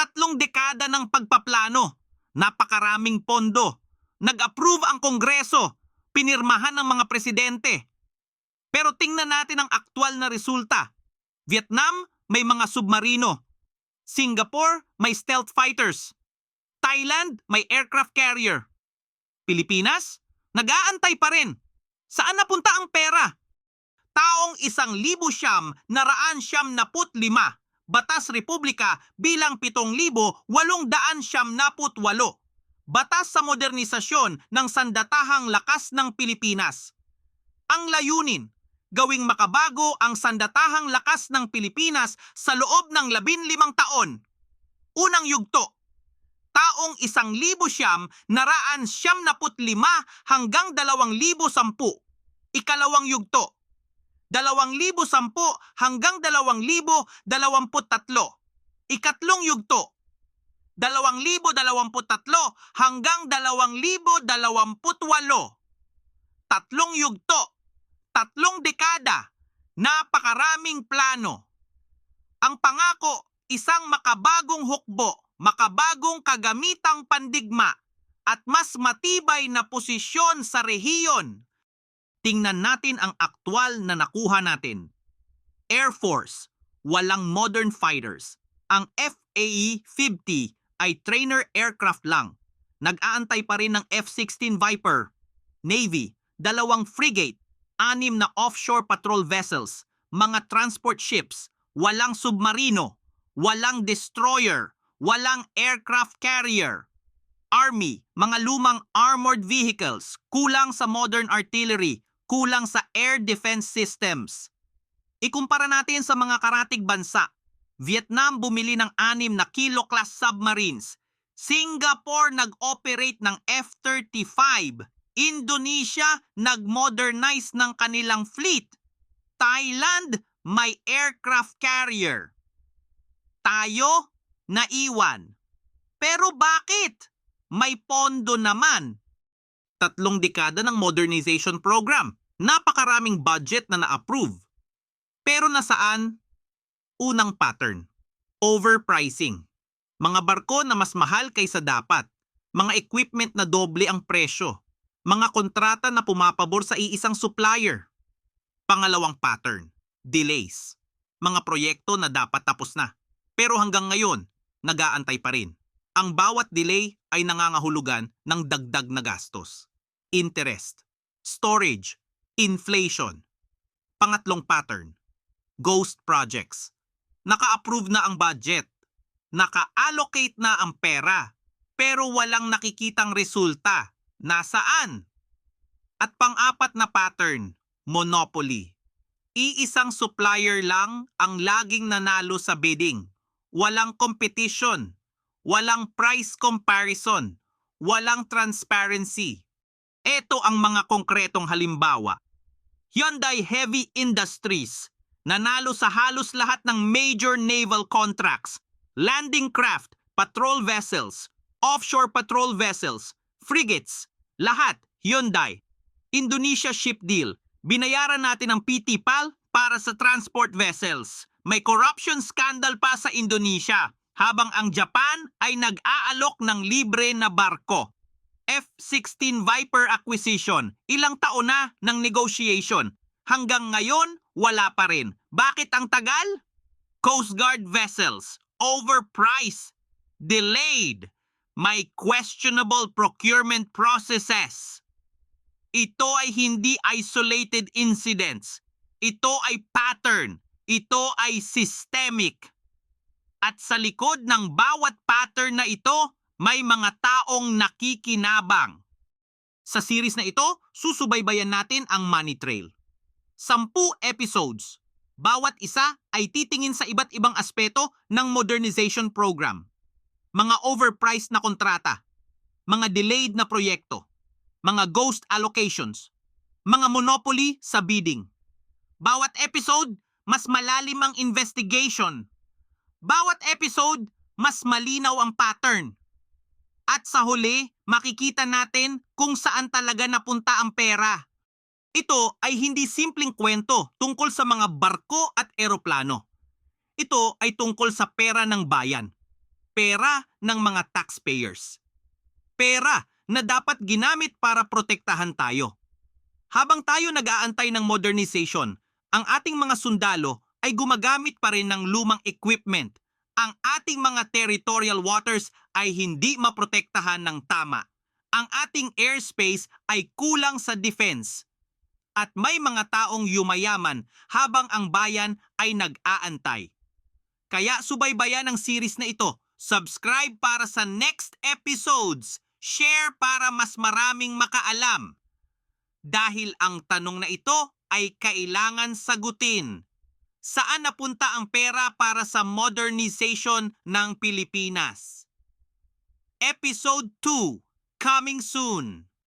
3 dekada ng pagpaplano, napakaraming pondo, nag-approve ang Kongreso, pinirmahan ng mga presidente. Pero tingnan natin ang aktwal na resulta. Vietnam, may mga submarino. Singapore, may stealth fighters. Thailand, may aircraft carrier. Pilipinas, nag-aantay pa rin. Saan napunta ang pera? Taong 1,975, Batas Republika bilang 7,878. Batas sa modernisasyon ng sandatahang lakas ng Pilipinas. Ang layunin, gawing makabago ang sandatahang lakas ng Pilipinas sa loob ng 15 taon. Unang yugto, taong 1,975 hanggang 2,010. Ikalawang yugto, 2,010 hanggang 2,023. Ikatlong yugto, 2,023 hanggang 2,028. Tatlong yugto, 3 dekada, napakaraming plano. Ang pangako, isang makabagong hukbo, makabagong kagamitang pandigma, at mas matibay na posisyon sa rehiyon. Tingnan natin ang aktwal na nakuha natin. Air Force, walang modern fighters. Ang FAE-50 ay trainer aircraft lang. Nag-aantay pa rin ng F-16 Viper. Navy, 2 frigate, 6 na offshore patrol vessels, mga transport ships, walang submarino, walang destroyer, walang aircraft carrier. Army, mga lumang armored vehicles, kulang sa modern artillery, kulang sa air defense systems. Ikumpara natin sa mga karatig bansa. Vietnam bumili ng 6 na kilo-class submarines. Singapore nag-operate ng F-35. Indonesia nag-modernize ng kanilang fleet. Thailand may aircraft carrier. Tayo, naiwan. Pero bakit? May pondo naman. 3 dekada ng modernization program. Napakaraming budget na na-approve. Pero nasaan? Unang pattern. Overpricing. Mga barko na mas mahal kaysa dapat. Mga equipment na doble ang presyo. Mga kontrata na pumapabor sa iisang supplier. Pangalawang pattern. Delays. Mga proyekto na dapat tapos na. Pero hanggang ngayon, nag-aantay pa rin. Ang bawat delay ay nangangahulugan ng dagdag na gastos. Interest. Storage. Inflation. Pangatlong pattern. Ghost projects. Naka-approve na ang budget. Naka-allocate na ang pera. Pero walang nakikitang resulta. Nasaan? At pang-apat na pattern. Monopoly. Iisang supplier lang ang laging nanalo sa bidding. Walang competition. Walang price comparison. Walang transparency. Ito ang mga konkretong halimbawa. Hyundai Heavy Industries, nanalo sa halos lahat ng major naval contracts, landing craft, patrol vessels, offshore patrol vessels, frigates, lahat Hyundai. Indonesia ship deal, binayaran natin ang PT PAL para sa transport vessels. May corruption scandal pa sa Indonesia, habang ang Japan ay nag-aalok ng libre na barko. F-16 Viper acquisition, ilang taon na ng negotiation. Hanggang ngayon, wala pa rin. Bakit ang tagal? Coast Guard vessels, overpriced, delayed, may questionable procurement processes. Ito ay hindi isolated incidents. Ito ay pattern. Ito ay systemic. At sa likod ng bawat pattern na ito, may mga taong nakikinabang. Sa series na ito, susubaybayan natin ang money trail. 10 episodes. Bawat isa ay titingin sa iba't ibang aspeto ng modernization program. Mga overpriced na kontrata, mga delayed na proyekto, mga ghost allocations, mga monopoly sa bidding. Bawat episode, mas malalim ang investigation. Bawat episode, mas malinaw ang pattern. At sa huli, makikita natin kung saan talaga napunta ang pera. Ito ay hindi simpleng kwento tungkol sa mga barko at eroplano. Ito ay tungkol sa pera ng bayan. pera ng mga taxpayers. Pera na dapat ginamit para protektahan tayo. Habang tayo nag-aantay ng modernization, ang ating mga sundalo ay gumagamit pa rin ng lumang equipment. Ang ating mga territorial waters ay hindi maprotektahan ng tama. Ang ating airspace ay kulang sa defense. At may mga taong yumayaman habang ang bayan ay nag-aantay. Kaya subaybayan ang series na ito. Subscribe para sa next episodes. Share para mas maraming makaalam. Dahil ang tanong na ito ay kailangan sagutin. Saan napunta ang pera para sa modernization ng Pilipinas? Episode 2, coming soon.